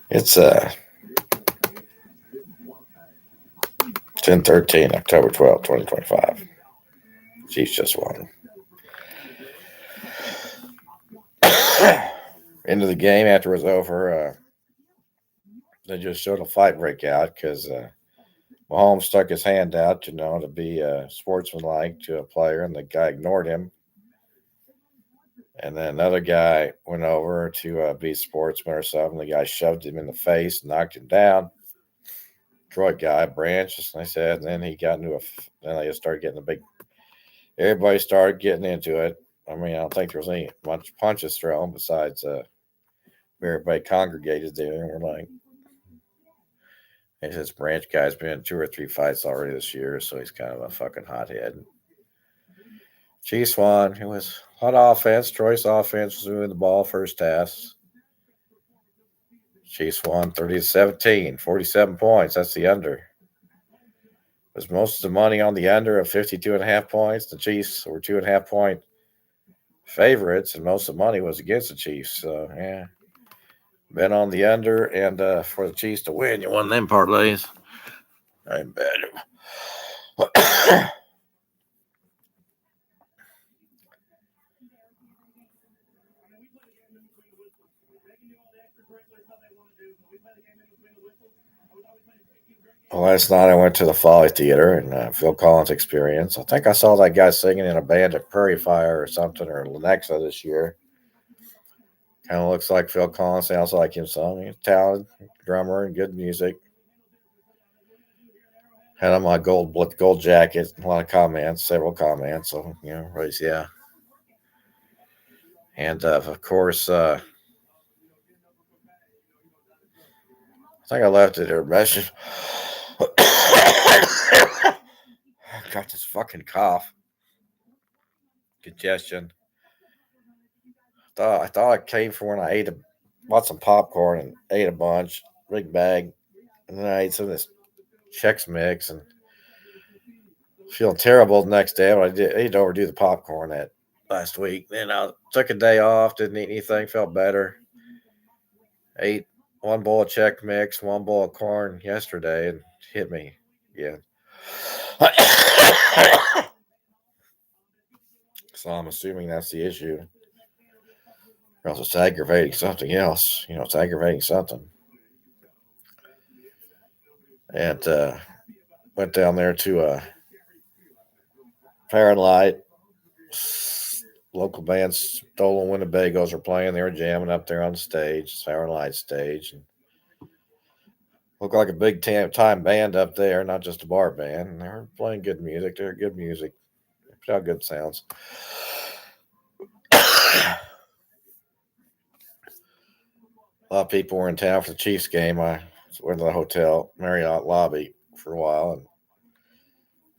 It's 10:13, October 12th, 2025. Chiefs just won. Into the game after it was over, they just showed a fight break out because Mahomes stuck his hand out, to be sportsmanlike to a player, and the guy ignored him. And then another guy went over to be sportsman or something. The guy shoved him in the face, knocked him down. Detroit guy, Branch, as I said, and then he got into then they just started getting a big. Everybody started getting into it. I mean, I don't think there was any much punches thrown besides everybody congregated there, and we're like, this Branch guy's been in 2 or 3 fights already this year, so he's kind of a fucking hothead. Chiefs won. It was hot offense. Troy's offense was moving the ball first half. Chiefs won 30-17, 47 points. That's the under. Was most of the money on the under of 52.5 points. The Chiefs were 2.5-point favorites, and most of the money was against the Chiefs. So, yeah. Bet on the under, and for the Chiefs to win, you won them parlays. I'm bad. Well, last night I went to the Folly Theater and Phil Collins Experience. I think I saw that guy singing in a band at Prairie Fire or something, or Lenexa this year. Kind of looks like Phil Collins, sounds like him some. He's a talented drummer and good music. Had on my gold jacket, a lot of comments, several comments. So, raise, yeah. And of course, I think I left it a message. I got this fucking cough, congestion. I thought it came from when I bought some popcorn and ate a bunch, big bag, and then I ate some of this Chex Mix and feeling terrible the next day. But I didn't overdo the popcorn that last week. Then I took a day off, didn't eat anything, felt better. Ate one bowl of Chex Mix, one bowl of corn yesterday, and hit me again. So I'm assuming that's the issue. Or else it's aggravating something else. It's aggravating something. And went down there to Fahrenheit. Local bands, Stolen Winnebagos are playing. They were jamming up there on stage, Fahrenheit stage. And looked like a big time band up there, not just a bar band. And they were playing good music. They're good music. They put out good sounds. A lot of people were in town for the Chiefs game. I went to the hotel Marriott lobby for a while, and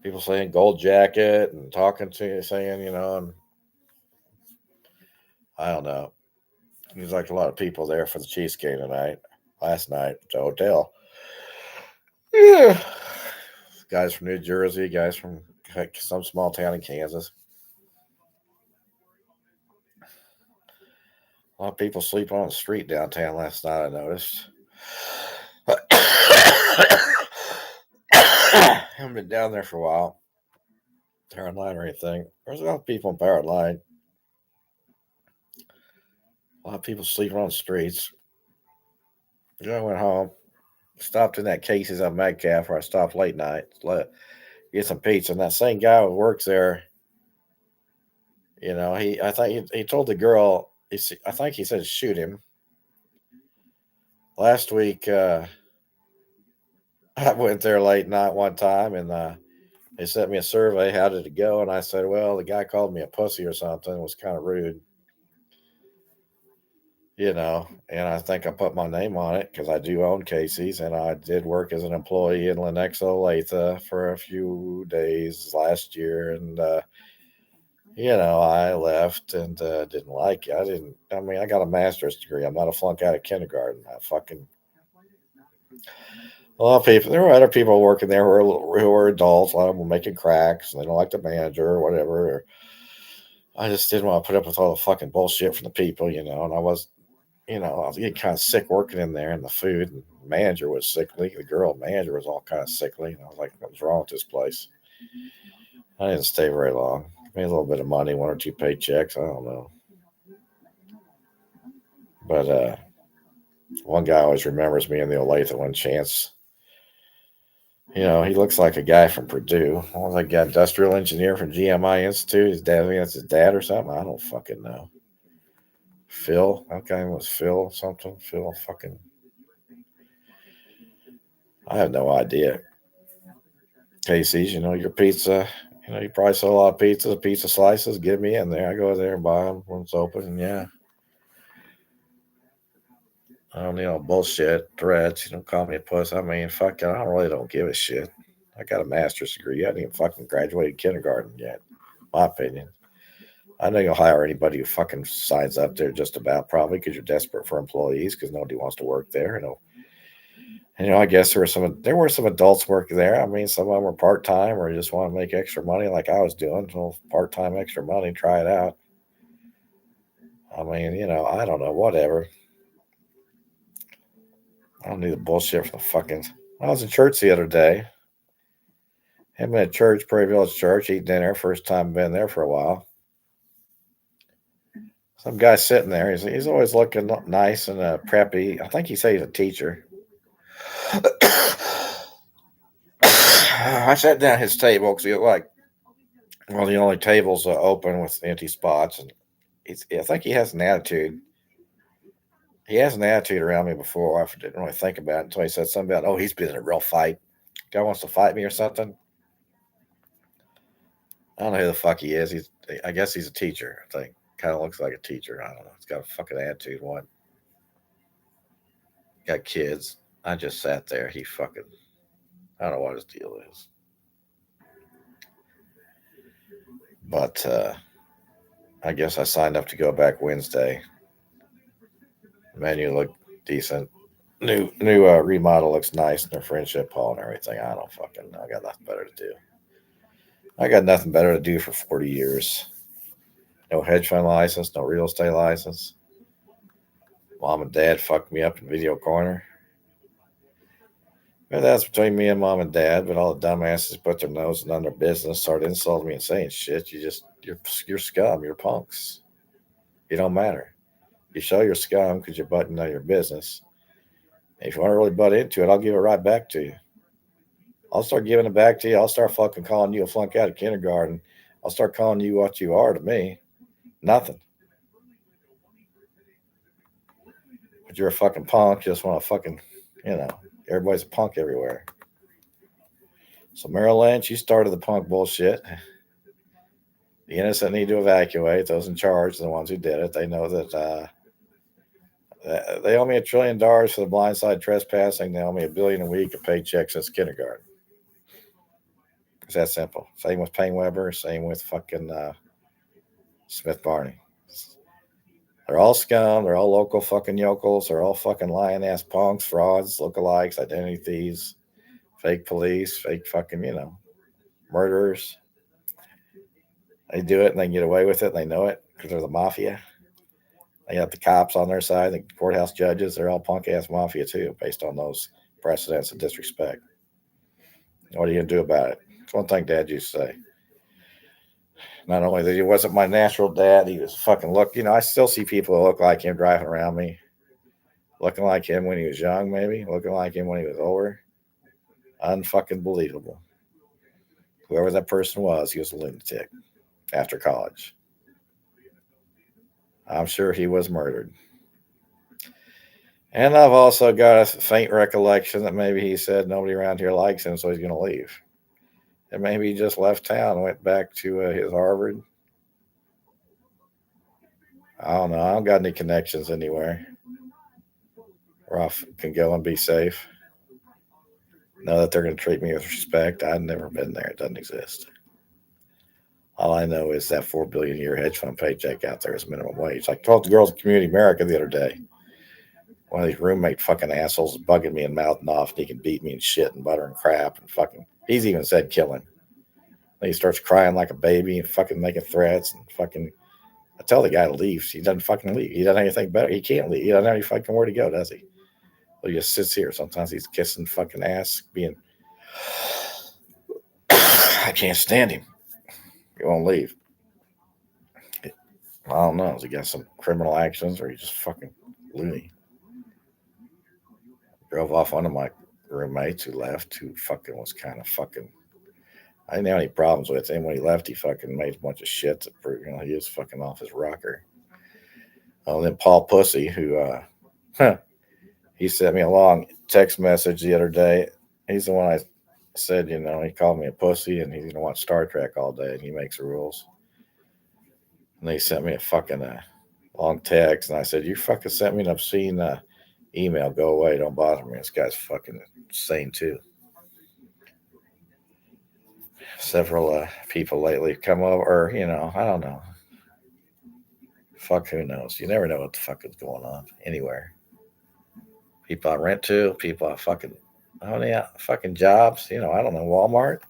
people saying gold jacket and talking to you, saying, and I don't know. There's like a lot of people there for the Chiefs game last night at the hotel. Yeah. Guys from New Jersey, guys from some small town in Kansas. A lot of people sleeping on the street downtown last night, I noticed. I haven't been down there for a while. Parent Line or anything. There's a lot of people in Parent Line. A lot of people sleeping on the streets. I went home, stopped in that Casey's on Metcalf where I stopped late night, get some pizza. And that same guy who works there, I think he told the girl, I think he said shoot him. Last week, I went there late night one time and they sent me a survey. How did it go? And I said, well, the guy called me a pussy or something. It was kind of rude. And I think I put my name on it because I do own Casey's, and I did work as an employee in Lenexa, Olathe for a few days last year, and I left and didn't like it. I got a master's degree. I'm not a flunk out of kindergarten. A lot of people, there were other people working there who were adults. A lot of them were making cracks, and they don't like the manager or whatever. I just didn't want to put up with all the fucking bullshit from the people, and I was, I was getting kind of sick working in there, and the food and the manager was sickly. The girl manager was all kind of sickly. And I was like, what's wrong with this place? I didn't stay very long. Made a little bit of money, one or two paychecks. I don't know. But one guy always remembers me in the Olathe one chance. He looks like a guy from Purdue. I was like, yeah, industrial engineer from GMI Institute. His dad, that's his dad or something. I don't fucking know. Phil, that guy was Phil something. Phil fucking. I have no idea. Casey's, your pizza. You probably sell a lot of pizza slices. Get me in there. I go there and buy them when it's open. And yeah, I don't need all bullshit threats. Call me a puss. I mean, fuck, I really don't give a shit. I got a master's degree. I haven't even fucking graduated kindergarten yet. My opinion. I know you'll hire anybody who fucking signs up there just about probably because you're desperate for employees because nobody wants to work there. And I guess there were some adults working there. I mean, some of them were part time or just want to make extra money like I was doing. So part time extra money, try it out. I mean, I don't know, whatever. I don't need the bullshit from the fucking. I was in church the other day. Him at church, Prairie Village Church, eating dinner. First time been there for a while. Some guy sitting there. He's always looking nice and preppy. I think he said he's a teacher. I sat down at his table because he was like one of the only tables open with empty spots, and I think he has an attitude. He has an attitude around me before. I didn't really think about it until he said something about, oh, he's been in a real fight. Guy wants to fight me or something. I don't know who the fuck he is. I guess he's a teacher. I think kind of looks like a teacher. I don't know. He's got a fucking attitude. What? Got kids. I just sat there. I don't know what his deal is. But I guess I signed up to go back Wednesday. Menu looked decent. New remodel looks nice, and their friendship hall and everything. I don't fucking know. I got nothing better to do. I got nothing better to do for 40 years. No hedge fund license, no real estate license. Mom and dad fucked me up in Video Corner. But that's between me and mom and dad. But all the dumbasses put their nose in their business, started insulting me and saying shit. You're scum. You're punks. You don't matter. You show your scum because you're butting on your business. And if you want to really butt into it, I'll give it right back to you. I'll start giving it back to you. I'll start fucking calling you a flunk out of kindergarten. I'll start calling you what you are to me. Nothing. But you're a fucking punk. You just want to fucking, everybody's a punk everywhere. So Merrill Lynch, you started the punk bullshit. The innocent need to evacuate. Those in charge, the ones who did it, they know that they owe me $1 trillion for the blindside trespassing. They owe me $1 billion a week of paychecks since kindergarten. It's that simple. Same with Payne Weber. Same with fucking Smith Barney. They're all scum. They're all local fucking yokels. They're all fucking lying ass punks, frauds, lookalikes, identity thieves, fake police, fake fucking, murderers. They do it and they get away with it. And they know it because they're the mafia. They got the cops on their side, the courthouse judges. They're all punk ass mafia too, based on those precedents of disrespect. What are you gonna do about it? It's one thing Dad used to say. Not only that he wasn't my natural dad, he was fucking I still see people who look like him driving around me. Looking like him when he was young, maybe. Looking like him when he was older. Unfucking believable. Whoever that person was, he was a lunatic after college. I'm sure he was murdered. And I've also got a faint recollection that maybe he said nobody around here likes him, so he's going to leave. And maybe he just left town and went back to his Harvard. I don't know. I don't got any connections anywhere where I can go and be safe. Know that they're going to treat me with respect. I've never been there. It doesn't exist. All I know is that $4 billion a year hedge fund paycheck out there is minimum wage. I told the girls at Community America the other day. One of these roommate fucking assholes is bugging me and mouthing off. And he can beat me and shit and butter and crap and fucking. He's even said kill him. And he starts crying like a baby and fucking making threats and fucking I tell the guy to leave. He doesn't fucking leave. He doesn't have anything better. He can't leave. He doesn't have any fucking where to go, does he? So he just sits here. Sometimes he's kissing fucking ass, being. I can't stand him. He won't leave. I don't know. Has he got some criminal actions or he just fucking loony? Drove off one of my roommates who left, who fucking was kind of fucking. I didn't have any problems with him. When he left, he fucking made a bunch of shit to prove, he was fucking off his rocker. Oh, then Paul Pussy, who, he sent me a long text message the other day. He's the one I said, he called me a pussy and he's going to watch Star Trek all day and he makes the rules. And they sent me a fucking long text and I said, you fucking sent me an obscene email. Go away. Don't bother me. This guy's fucking insane too. Several people lately come over, or, I don't know. Fuck, who knows? You never know what the fuck is going on anywhere. People I rent to, people I fucking, how many fucking jobs? I don't know, Walmart.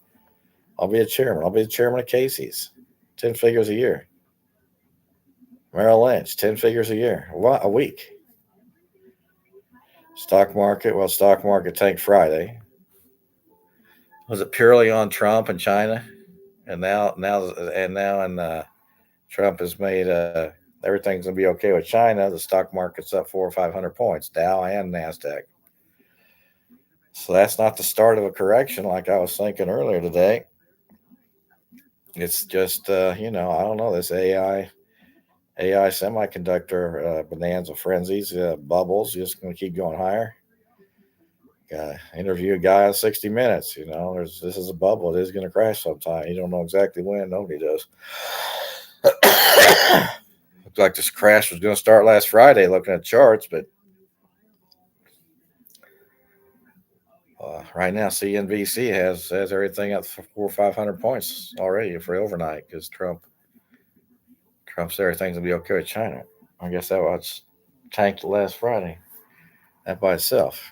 I'll be a chairman. I'll be the chairman of Casey's. 10 figures a year. Merrill Lynch, 10 figures a year. What? A week. Stock market tanked Friday. Was it purely on Trump and China? And now Trump has made everything's gonna be okay with China. The stock market's up 400 or 500 points, Dow and Nasdaq. So that's not the start of a correction, like I was thinking earlier today. It's just I don't know, this AI semiconductor bonanza frenzies, bubbles, just gonna keep going higher. Interview a guy on 60 Minutes. This is a bubble. It is going to crash sometime. You don't know exactly when. Nobody does. Looks like this crash was going to start last Friday looking at charts, but right now CNBC has everything up for 400 or 500 points already for overnight because Trump said everything's going to be okay with China. I guess that was tanked last Friday. That by itself.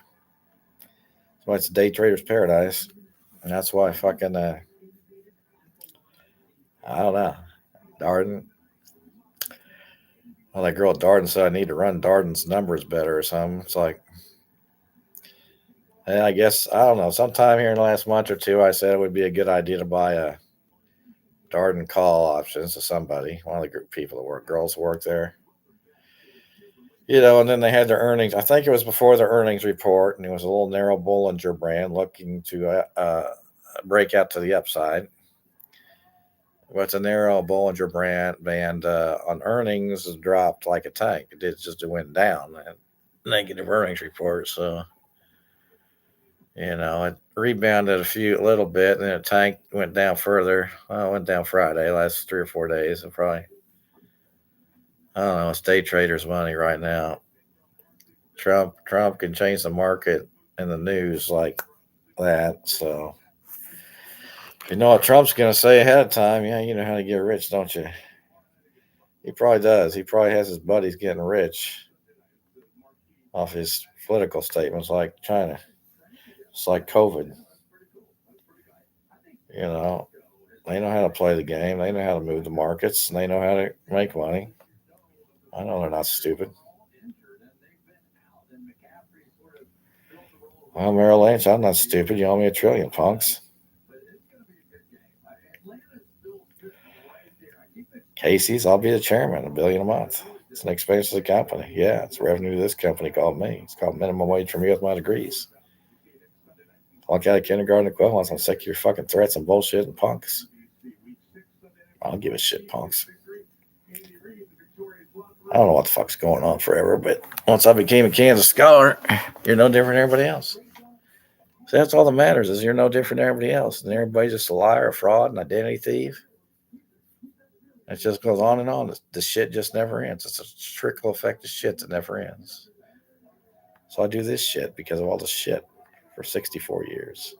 That's why it's a day trader's paradise. And that's why fucking, I don't know, Darden. Well, that girl at Darden said I need to run Darden's numbers better or something. It's like, and I guess, I don't know, sometime here in the last month or two, I said it would be a good idea to buy a Darden call options to somebody, one of the group people that girls work there. And then they had their earnings. I think it was before their earnings report, and it was a little narrow Bollinger brand looking to break out to the upside. But the narrow Bollinger band on earnings has dropped like a tank. It went down. Negative earnings report. So, it rebounded a little bit, and then it tanked, went down further. Well, it went down Friday, last 3 or 4 days. And probably, I don't know, it's day traders' money right now. Trump can change the market and the news like that. So, you know what Trump's going to say ahead of time. Yeah, you know how to get rich, don't you? He probably does. He probably has his buddies getting rich off his political statements like China. It's like COVID. They know how to play the game. They know how to move the markets. And they know how to make money. I know they're not stupid. Well, Merrill Lynch, I'm not stupid. You owe me $1 trillion, punks. Casey's, I'll be the chairman, $1 billion a month. It's an expense to the company. Yeah, it's revenue to this company called me. It's called minimum wage for me with my degrees. Flunk out of kindergarten equivalents. I'm sick of your fucking threats and bullshit and punks. I don't give a shit, punks. I don't know what the fuck's going on forever, but once I became a Kansas scholar, you're no different than everybody else. So that's all that matters is you're no different than everybody else. And everybody's just a liar, a fraud, an identity thief. It just goes on and on. The shit just never ends. It's a trickle effect of shit that never ends. So I do this shit because of all the shit for 64 years.